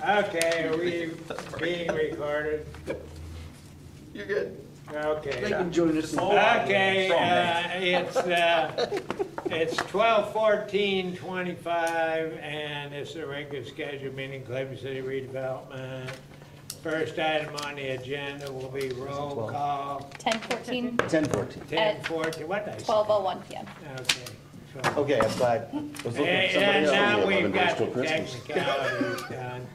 Okay, are we being recorded? You're good. They Okay. can join us. Okay, it's 12/14/25, and it's the regular scheduled meeting, Cleveland City Redevelopment. First item on the agenda will be roll call. 10:14 10:14. 10/14, what did I say? 12:01 PM. Okay. so- Okay, I'm glad. I was looking at somebody And else. now Only we've 11 days got till the Christmas. technicalities done.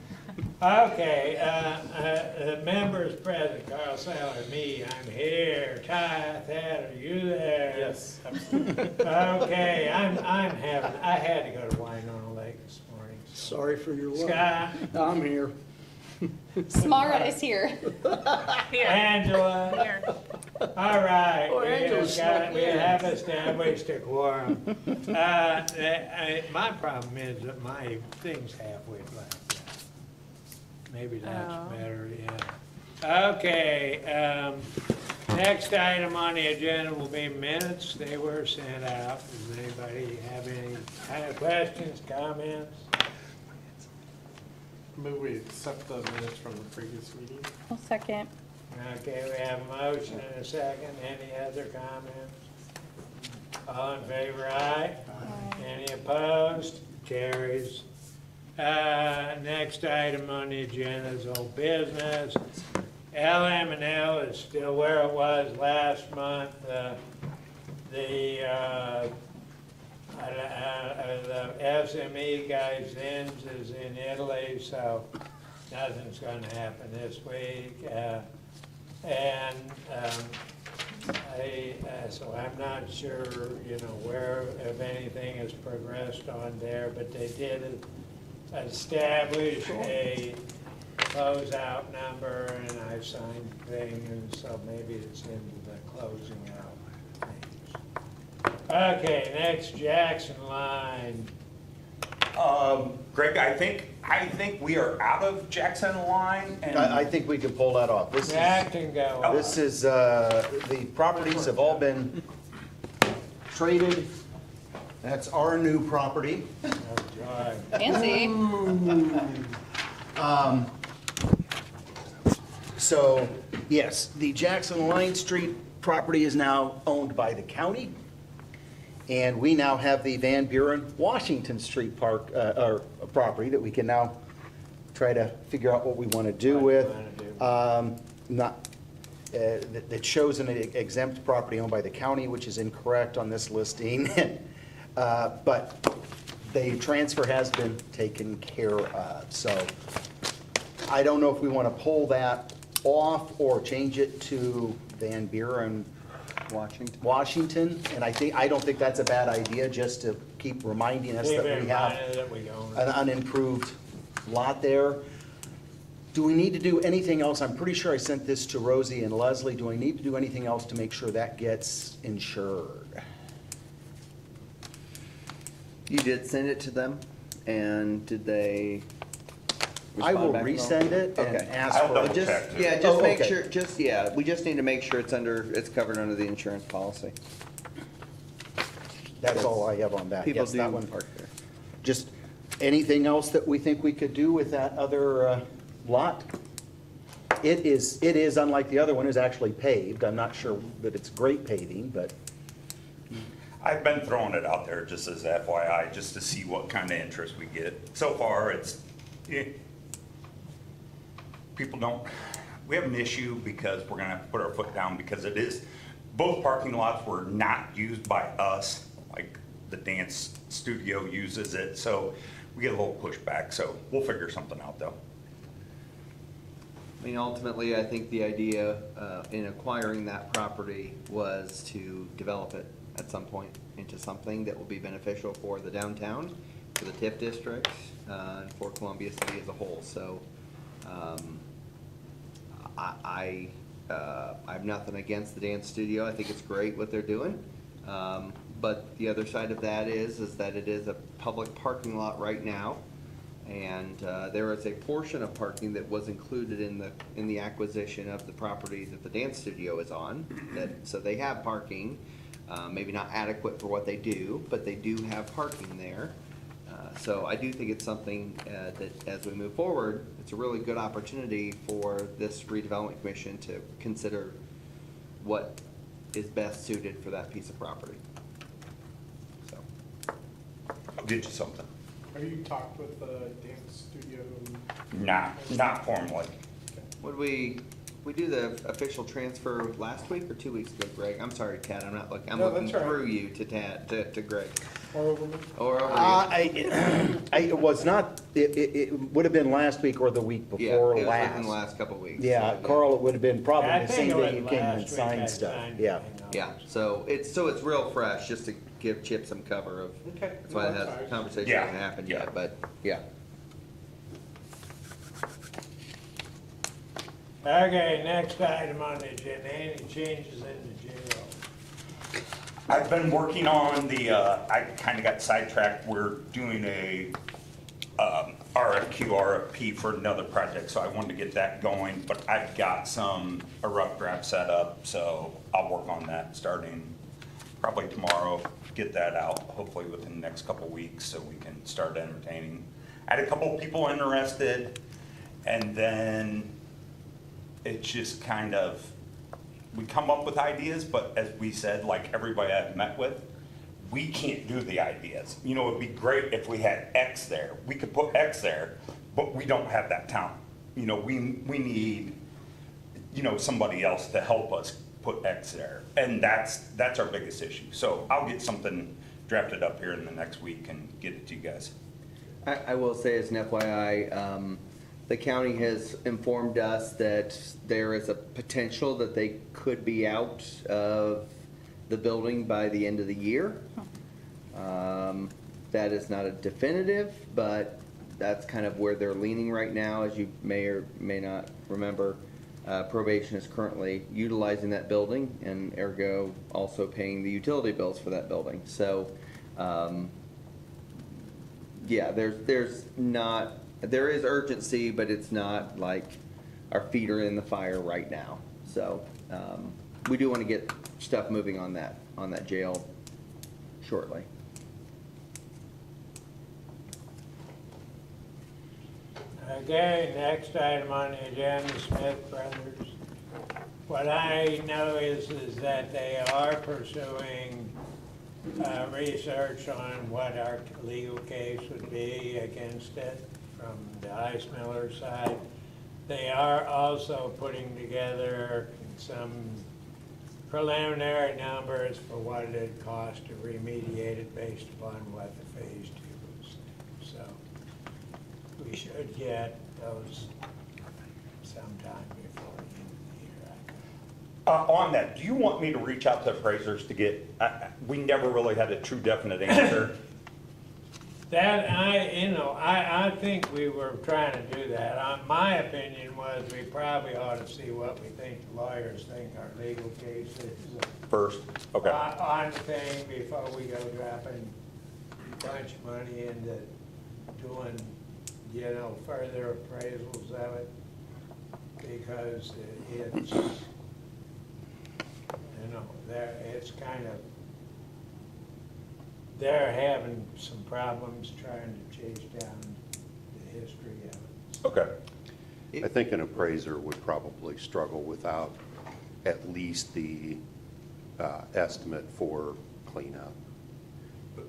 Okay, the members present, Carl Saylor, me, I'm here. Ty, Thad, are you there? Yes. Okay, I had to go to Winona Lake this morning. Sorry for your luck. Scott, I'm here. Smara is here. Angela. Here. All right, Oh, Angela's snuck we in. have established a quorum. My problem is that my thing's halfway blacked out. Maybe that's Oh. better, yeah. Okay, next item on the agenda will be minutes. They were sent out. Does anybody have any kind of questions, comments? Move we accept the minutes from the previous meeting. Well, second. Okay, we have a motion and a second. Any other comments? All in favor, aye? Any opposed? Carries. Next item on the agenda is old business. LM&L is still where it was last month. The SME guy Zins is in Italy, so nothing's gonna happen this week. So I'm not sure, where, if anything has progressed on there, but they did establish a closeout number, and I signed the thing, and so maybe it's into the closing out things. Okay, next, Jackson Line. Greg, I think we are out of Jackson Line, and I think we can pull that off. Jack can go. This is, the properties have all been traded. That's our new property. Oh, joy. Fancy. So, yes, the Jackson Line Street property is now owned by the county. And we now have the Van Buren Washington Street property that we can now try to figure out what we want to do with. That shows an exempt property owned by the county, which is incorrect on this listing. But the transfer has been taken care of. So I don't know if we want to pull that off or change it to Van Buren Washington, and I don't think that's a bad idea, just to keep reminding us that we have an unimproved lot there. Do we need to do anything else? I'm pretty sure I sent this to Rosie and Leslie. Do I need to do anything else to make sure that gets insured? You did send it to them, and did they I will respond back at all? resend it and Okay. ask I'll for. double Just, check. yeah, Oh, just make okay. sure, we just need to make sure it's covered under the insurance policy. That's all I have on that. People Yes, do that one. park there. Just anything else that we think we could do with that other lot? It is, unlike the other one, is actually paved. I'm not sure that it's great paving, but I've been throwing it out there just as FYI, just to see what kind of interest we get. So far, we have an issue because we're gonna have to put our foot down because it is, both parking lots were not used by us, like the dance studio uses it, so we get a little pushback, so we'll figure something out though. I mean, ultimately, I think the idea in acquiring that property was to develop it at some point into something that will be beneficial for the downtown, for the TIF district, and for Columbia City as a whole. So I have nothing against the dance studio. I think it's great what they're doing. But the other side of that is that it is a public parking lot right now. And there is a portion of parking that was included in the acquisition of the property that the dance studio is on. So they have parking, maybe not adequate for what they do, but they do have parking there. So I do think it's something that as we move forward, it's a really good opportunity for this redevelopment commission to consider what is best suited for that piece of property. So, I'll get you something. Have you talked with the dance studio? Not formally. would we do the official transfer last week or 2 weeks ago, Greg? I'm sorry, Tad, I'm not looking, I'm No, looking that's all right. through you to Tad, to Greg. Or over me? Or over It was not, it would have been last week or the week you. Yeah, before it was last. within the last couple of weeks. Yeah, So, Carl, it would have been probably I the think same it day you was came in and last week I signed stuff. signed Yeah. everything Yeah, else. so it's real fresh, just to give Chip some cover of, Okay. that's why No, that's that fine. conversation Yeah, hasn't happened yeah. yet, but, yeah. Okay, next item on the agenda, any changes in the jail? I've been working on the, I kind of got sidetracked. We're doing a RFQ, RFP for another project, so I wanted to get that going. But I've got a rough draft set up, so I'll work on that starting probably tomorrow. Get that out, hopefully within the next couple of weeks, so we can start entertaining. I had a couple of people interested, and then it's just kind of, we come up with ideas, but as we said, like everybody I've met with, we can't do the ideas. You know, it'd be great if we had X there. We could put X there, but we don't have that talent. You know, we need, you know, somebody else to help us put X there. And that's our biggest issue. So I'll get something drafted up here in the next week and get it to you guys. I will say as an FYI, the county has informed us that there is a potential that they could be out of the building by the end of the year. That is not a definitive, but that's kind of where they're leaning right now. As you may or may not remember, probation is currently utilizing that building and ergo also paying the utility bills for that building. So, yeah, there is urgency, but it's not like our feet are in the fire right now. So, we do want to get stuff moving on that jail shortly. Okay, next item on the agenda, Smith Brothers. What I know is that they are pursuing research on what our legal case would be against it from the Ice Miller side. They are also putting together some preliminary numbers for what it'd cost to remediate it based upon what the phase 2 was. So we should get those sometime before the end of the year, I think. On that, do you want me to reach out to appraisers to get, we never really had a true definite answer. That, I think we were trying to do that. My opinion was we probably ought to see what we think the lawyers think our legal case is First, okay. on the thing before we go dropping a bunch of money into doing, further appraisals of it. Because it's, it's kind of, they're having some problems trying to chase down the history of it. Okay. I think an appraiser would probably struggle without at least the estimate for cleanup. But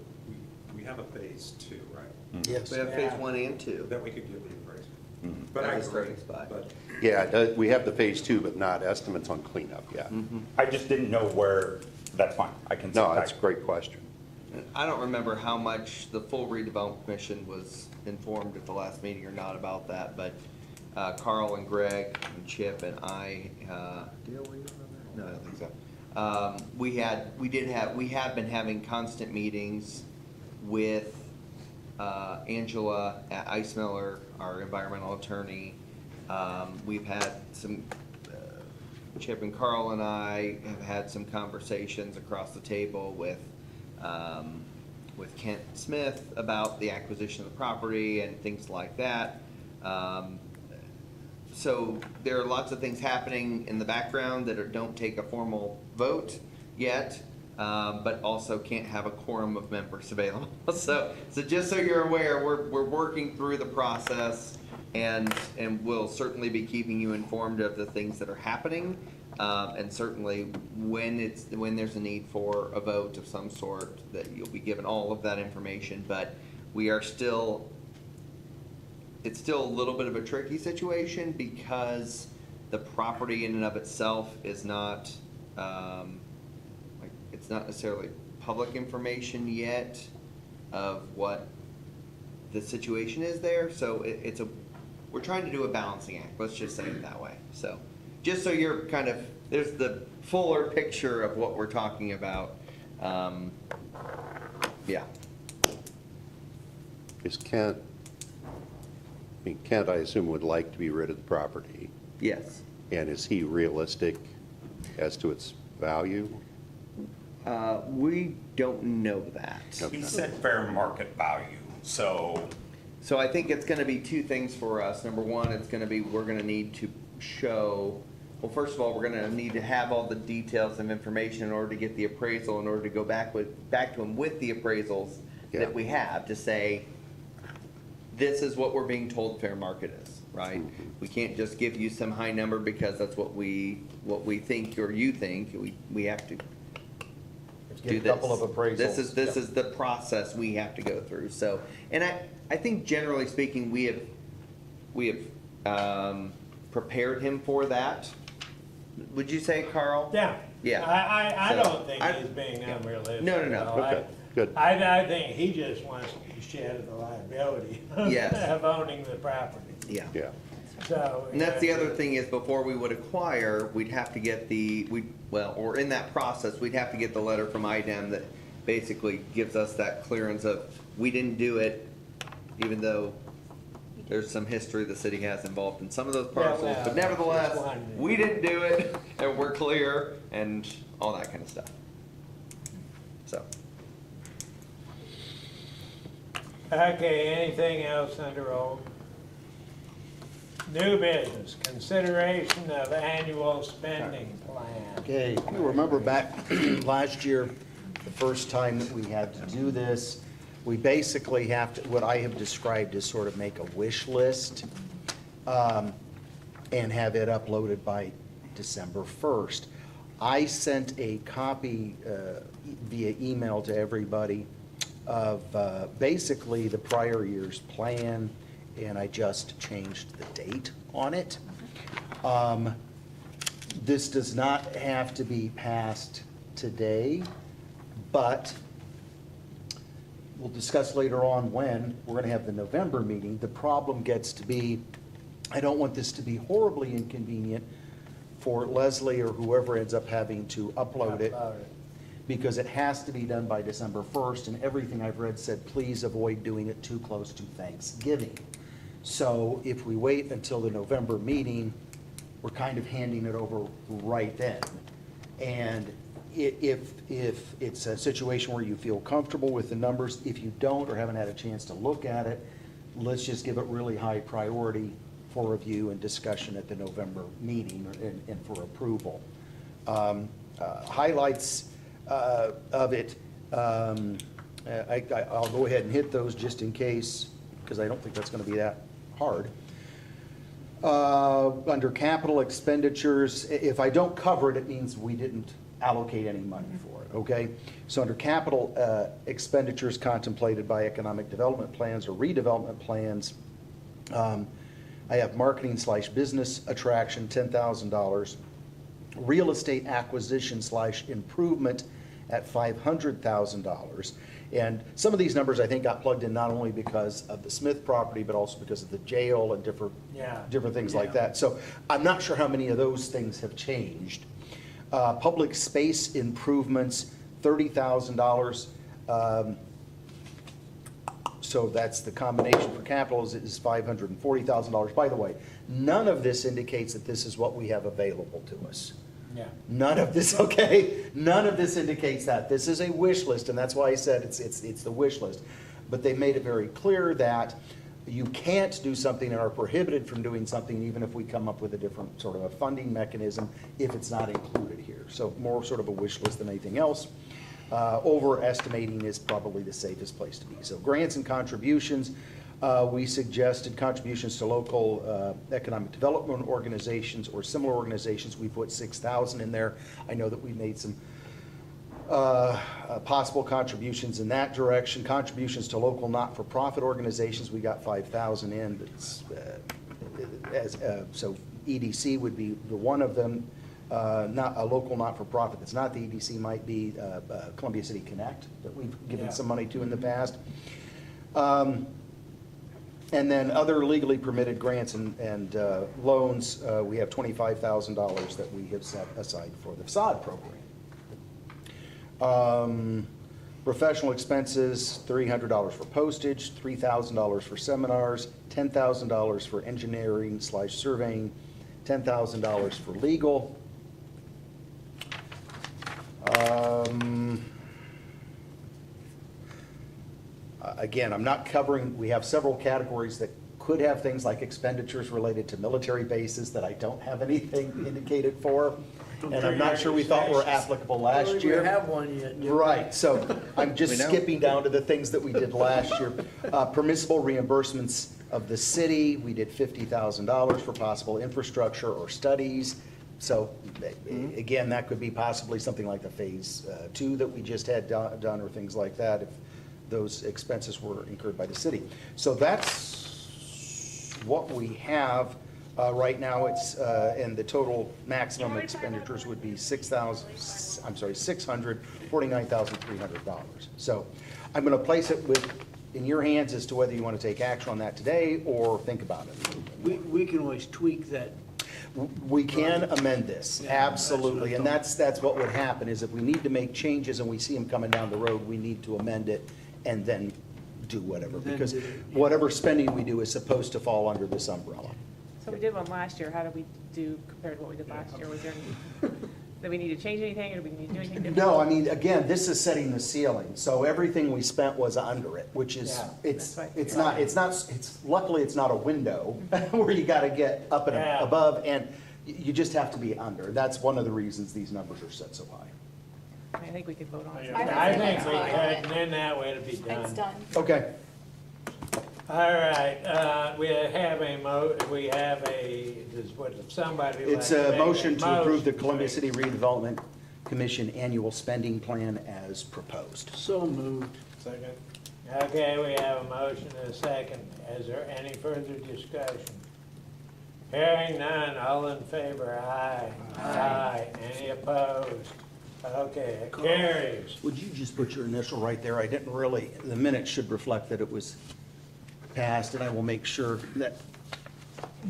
we have a phase 2, right? Yes. We have phase Yeah. 1 and 2. That we could give the appraiser. Mhm. But I That's a agree, starting spot. but Yeah, we have the phase 2, but not estimates on cleanup yet. I just didn't know where, that's fine, I can. No, that's a great question. I don't remember how much the full redevelopment commission was informed at the last meeting or not about that, but Carl and Greg and Chip and I, Dale, were you on that? No, I don't think so. We have been having constant meetings with Angela at Ice Miller, our environmental attorney. We've had some, Chip and Carl and I have had some conversations across the table with Kent Smith about the acquisition of the property and things like that. So there are lots of things happening in the background that don't take a formal vote yet. but also can't have a quorum of members available. So just so you're aware, we're working through the process, and we'll certainly be keeping you informed of the things that are happening, and certainly when there's a need for a vote of some sort, that you'll be given all of that information. But we are still, it's still a little bit of a tricky situation because the property in and of itself is not, it's not necessarily public information yet of what the situation is there. So we're trying to do a balancing act, let's just say it that way. So just so you're kind of, there's the fuller picture of what we're talking about. Yeah. Is Kent, Kent, I assume, would like to be rid of the property. Yes. And is he realistic as to its value? We don't know that. Okay. He said fair market value, so So I think it's gonna be two things for us. Number one, it's gonna be, we're gonna need to show, well, first of all, we're gonna need to have all the details and information in order to get the appraisal, in order to go back to him with the appraisals Yeah. that we have, to say, this is what we're being told fair market is, right? We can't just give you some high number because that's what we think or you think. We have to do Get this. a couple of appraisals. This is the process we have to go through. So, and I think generally speaking, we have prepared him for that. Would you say, Carl? Yeah. Yeah. I So, don't think I- he's being yeah. unrealistic. No. at all. Okay, good. I think he just wants to shed the liability Yes. of owning the property. Yeah. Yeah. So. And that's the other thing is, before we would acquire, we'd have to get or in that process, we'd have to get the letter from IDEM that basically gives us that clearance of, we didn't do it, even though there's some history the city has involved in some of those parcels, well, but nevertheless, just one. we didn't do it, and we're clear, and all that kind of stuff. So, Okay, anything else under old? New business, consideration of annual spending plan. Okay, you remember back last year, the first time that we had to do this, we basically have to, what I have described as sort of make a wish list, and have it uploaded by December 1st. I sent a copy via email to everybody of basically the prior year's plan, and I just changed the date on it. This does not have to be passed today, but we'll discuss later on when we're gonna have the November meeting. The problem gets to be, I don't want this to be horribly inconvenient for Leslie or whoever ends up having to upload it, because it has to be done by December 1st, and everything I've read said, please avoid doing it too close to Thanksgiving. So if we wait until the November meeting, we're kind of handing it over right then. And if it's a situation where you feel comfortable with the numbers, if you don't or haven't had a chance to look at it, let's just give it really high priority for review and discussion at the November meeting and for approval. Highlights of it, I'll go ahead and hit those just in case, because I don't think that's going to be that hard. Under capital expenditures, if I don't cover it, it means we didn't allocate any money for it, okay? So under capital expenditures contemplated by economic development plans or redevelopment plans, I have marketing/business attraction, $10,000. Real estate acquisition/improvement at $500,000. And some of these numbers, I think, got plugged in not only because of the Smith property, but also because of the jail and different things like that. So I'm not sure how many of those things have changed. Public space improvements, $30,000. So that's the combination for capital is $540,000. By the way, none of this indicates that this is what we have available to us. Yeah. None of this, okay? None of this indicates that. This is a wish list, and that's why I said it's the wish list. But they made it very clear that you can't do something and are prohibited from doing something even if we come up with a different sort of a funding mechanism if it's not included here. So more sort of a wish list than anything else. Overestimating is probably the safest place to be. So grants and contributions, we suggested contributions to local economic development organizations or similar organizations. We put 6,000 in there. I know that we made some possible contributions in that direction. Contributions to local not-for-profit organizations, we got 5,000 in. But so EDC would be the one of them. Not a local not-for-profit that's not the EDC might be Columbia City Connect that we've given some money to in the past. And then other legally permitted grants and loans, we have $25,000 that we have set aside for the facade program. Professional expenses, $300 for postage, $3,000 for seminars, $10,000 for engineering/surveying, $10,000 for legal. Again, I'm not covering, we have several categories that could have things like expenditures related to military bases that I don't have anything indicated for. And I'm not sure we thought were applicable last We year. have one yet. do we? Right, so I'm just We know. skipping down to the things that we did last year. Permissible reimbursements of the city, we did $50,000 for possible infrastructure or studies. So, again, that could be possibly something like the phase 2 that we just had done or things like that if those expenses were incurred by the city. So that's what we have. Right now, it's, and the total maximum expenditures would be $649,300. So I'm gonna place it in your hands as to whether you wanna take action on that today or think about it. We can always tweak that. We can amend this, Yeah, that's what I absolutely, and thought. that's what would happen, is if we need to make changes and we see them coming down the road, we need to amend it and then do whatever, Then because do it, yeah. whatever spending we do is supposed to fall under this umbrella. So we did one last year, how did we do compared to what we did last year? Was there any, did we need to change anything, or do we need to do anything different? No, I mean, again, this is setting the ceiling, so everything we spent was under it, which is, Yeah, it's, that's right. it's luckily, it's not a window where you gotta get up and Yeah. above, and you just have to be under. That's one of the reasons these numbers are set so high. I mean, I think we could vote on it. I think we could, and then that way it'll be done. It's done. Okay. All right, we have somebody. It's like to a make motion to approve the motion, Columbia please. City Redevelopment Commission annual spending plan as proposed. So moved. Second. Okay, we have a motion and a second. Is there any further discussion? Hearing none, all in favor, aye. Aye. Any opposed? Okay, it carries. Would you just put your initial right there? I didn't really, the minutes should reflect that it was passed, and I will make sure that,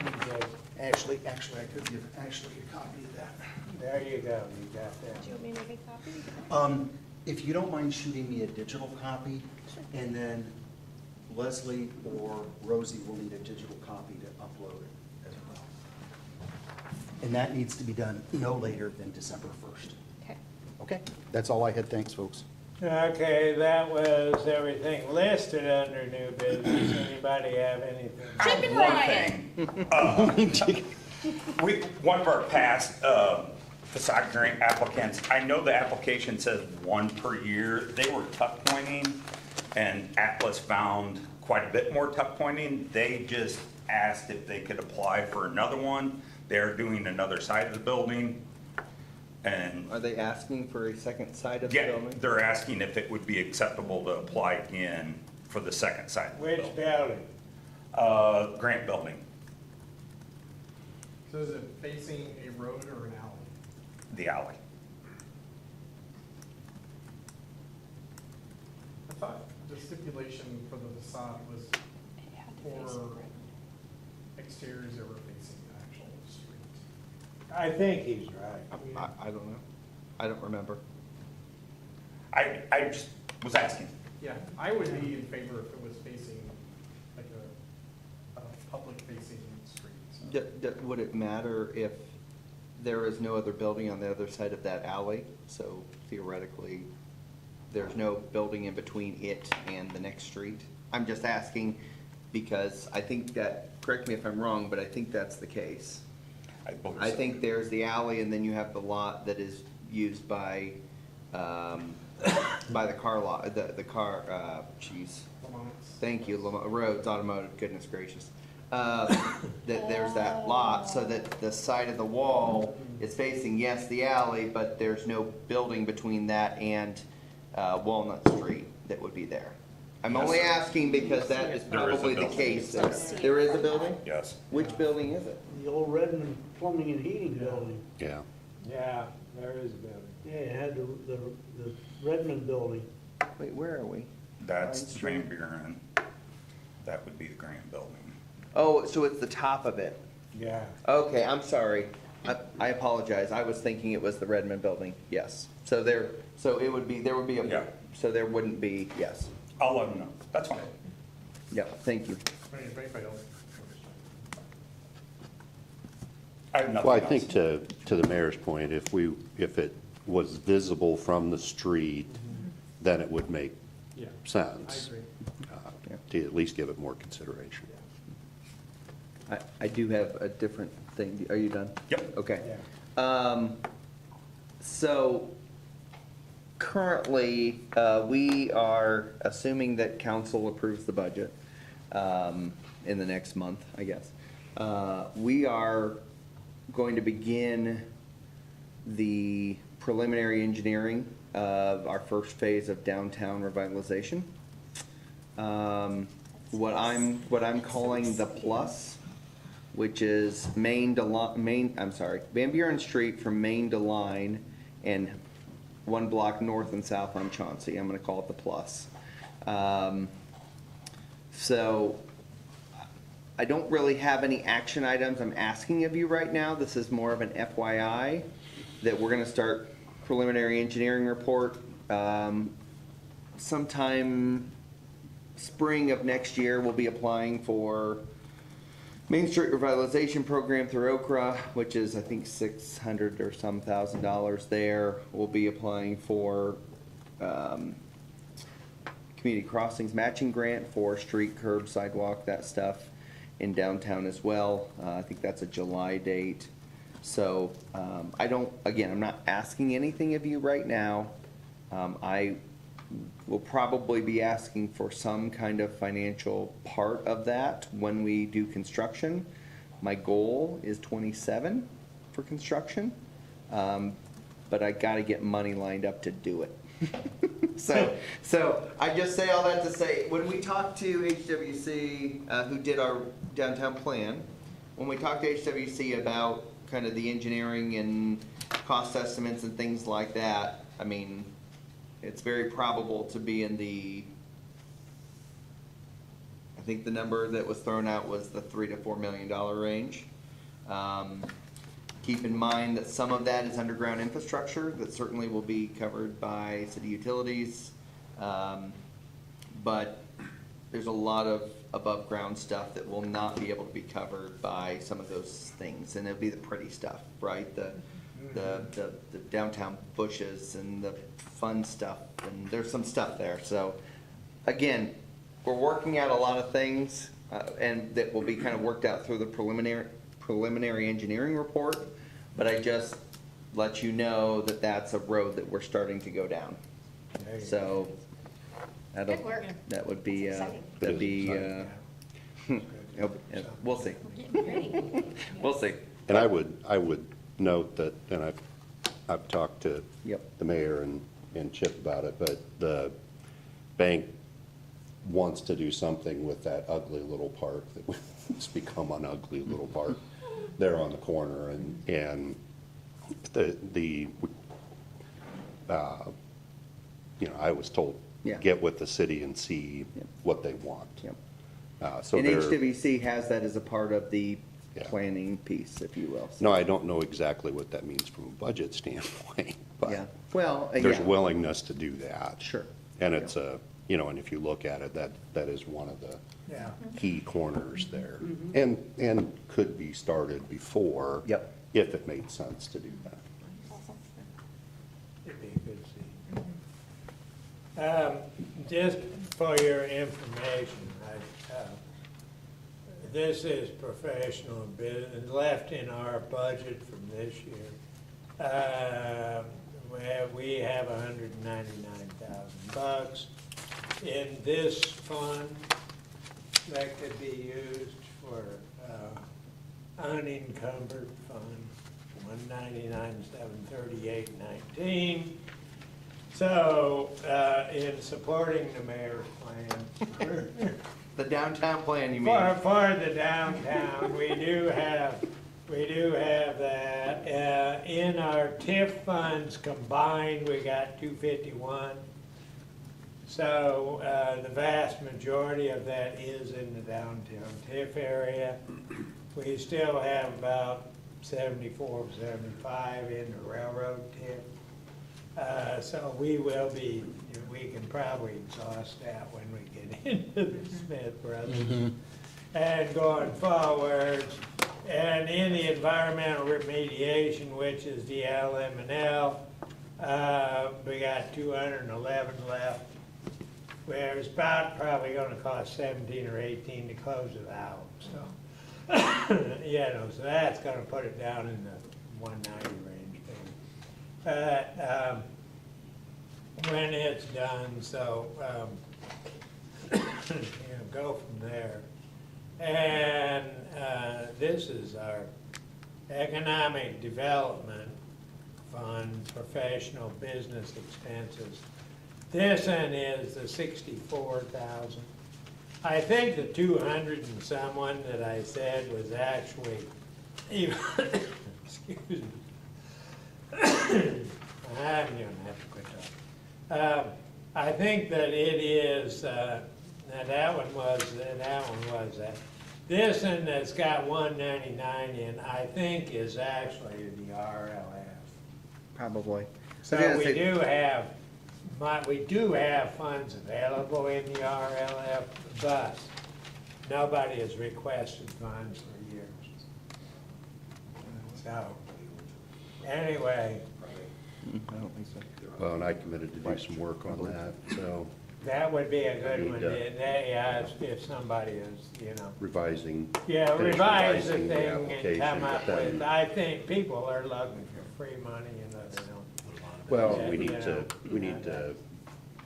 Okay, actually, I could give Ashley a copy of that. there you go, you got that. Do you want me to make a copy? If you don't mind shooting me a digital copy, and then Leslie or Rosie will need a digital copy to upload it as well. And that needs to be done no later than December 1st. Okay. Okay, that's all I had. Thanks, folks. Okay, that was everything listed under new business. Anybody have anything? Chip and Ryan. One of our past facade grant applicants, I know the application says one per year. They were tuck pointing, and Atlas found quite a bit more tuck pointing. They just asked if they could apply for another one. They're doing another side of the building. And Are they asking for a second side of the yeah, building? they're asking if it would be acceptable to apply again for the second side of the Which building. building? Grant building, So is it facing a road or an alley? the alley. I thought the stipulation for the facade was It had to face for it. exteriors that were facing the actual street. I think he's right. I don't know. I don't remember. I just was asking. Yeah, I would be in favor if it was facing like a public facing street. so. Would it matter if there is no other building on the other side of that alley? So theoretically, there's no building in between it and the next street? I'm just asking because I think that, correct me if I'm wrong, but I think that's the case. believe I so. think there's the alley and then you have the lot that is used by by the car lot, the car, geez. Thank you, Rhodes Automotive, goodness gracious. That there's that lot, so that the side of the wall is facing, yes, the alley, but there's no building between that and Walnut Street that would be there. I'm only asking because that is There is a probably the building. case. There is a building? Yes. Which building is it? The old Redmond Plumbing and Heating Building. Yeah. Yeah, there is a building. Yeah, it had the Redmond Building. Wait, where are we? That's Van Buren. That would be the Grand Building. Oh, so it's the top of it. Yeah. Okay, I'm sorry. I apologize. I was thinking it was the Redmond building. Yes. So there would be Yeah. so there wouldn't be, yes. I'll let them know. That's fine. Yeah, thank you. If anybody else. I have nothing Well, I else. think to the mayor's point, if it was visible from the street, then it would make Yeah, sense. I agree. To at least give it more consideration. I do have a different thing. Are you done? Yep. Okay. Yeah. So currently, we are assuming that council approves the budget in the next month, I guess. We are going to begin the preliminary engineering of our first phase of downtown revitalization. What I'm calling the plus, which is Van Buren Street from Main to Line and one block north and south on Chauncey. I'm gonna call it the plus. So I don't really have any action items I'm asking of you right now. This is more of an FYI that we're gonna start preliminary engineering report sometime spring of next year. We'll be applying for Main Street Revitalization Program through Okra, which is, I think, $600 or some $1,000 there. We'll be applying for Community Crossings Matching Grant for street, curb, sidewalk, that stuff in downtown as well. I think that's a July date. So I'm not asking anything of you right now. I will probably be asking for some kind of financial part of that when we do construction. My goal is 27 for construction, but I gotta get money lined up to do it. So I just say all that to say, when we talked to HWC, who did our downtown plan, when we talked to HWC about kind of the engineering and cost estimates and things like that, I mean, it's very probable to be in the, I think the number that was thrown out was the $3 to $4 million range. Keep in mind that some of that is underground infrastructure that certainly will be covered by city utilities. But there's a lot of above ground stuff that will not be able to be covered by some of those things. And it'll be the pretty stuff, right? The downtown bushes and the fun stuff, and there's some stuff there. So again, we're working out a lot of things, and that will be kind of worked out through the preliminary engineering report, but I just let you know that that's a road that we're starting to go down. There you So that'll, Good work. that would be, That's exciting. that'd be, we'll see. We'll see. And I would note that, and I've talked to Yep. the mayor and Chip about it, but the bank wants to do something with that ugly little park that has become an ugly little park there on the corner, and I was told, Yeah. get with the city and see Yep. what they want. Yep. So And they're, HWC has that as a part of the Yeah. planning piece, if you will. So, no, I don't know exactly what that means from a budget standpoint, yeah. but Well, there's yeah. willingness to do that. Sure. And it's and if you look at it, that is one of the Yeah. key corners there. And could be started before. Yep. If it made sense to do that. It'd be a good scene. Just for your information, this is professional business, left in our budget from this year. we have $199,000 in this fund that could be used for unencumbered fund, 199,738.19. So, in supporting the mayor's plan, The downtown plan, you mean? for the downtown, we do have that. In our TIF funds combined, we got 251. So, the vast majority of that is in the downtown TIF area. We still have about 74, 75 in the railroad TIF. So we will be, we can probably exhaust that when we get into the Smith Brothers. And going forward, and in the environmental remediation, which is the LM&L, we got 211 left. Where it's about probably gonna cost 17 or 18 to close it out, so. So that's gonna put it down in the 190 range, maybe. But, when it's done, so, go from there. And, this is our Economic Development Fund, professional business expenses. This one is the 64,000. I think the 200 and someone that I said was actually, even, excuse me. I'm gonna have to quit talking. I think that it is, that one was that. This one that's got 199 in, I think is actually the RLF. Probably. So we do have funds available in the RLF, but nobody has requested funds for years. So, anyway, Well, and I committed to do some work on that, so that would be a good one, Need to- if somebody is, revising. Yeah, finish revise the revising thing and application, come up but then- with, I think people are looking for free money and they don't. Well, Yeah, we need to, yeah. we need to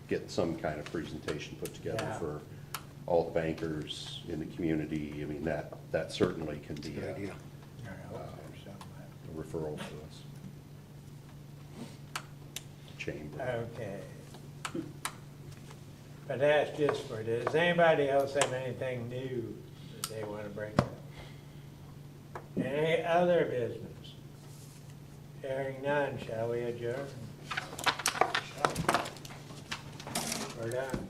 get some kind of presentation put together Yeah. for all the bankers in the community. I mean, that certainly can be a referral to us. Chamber. Okay. But that's just for this. Does anybody else have anything new that they want to bring up? Any other business? Hearing none, shall we adjourn? We're done.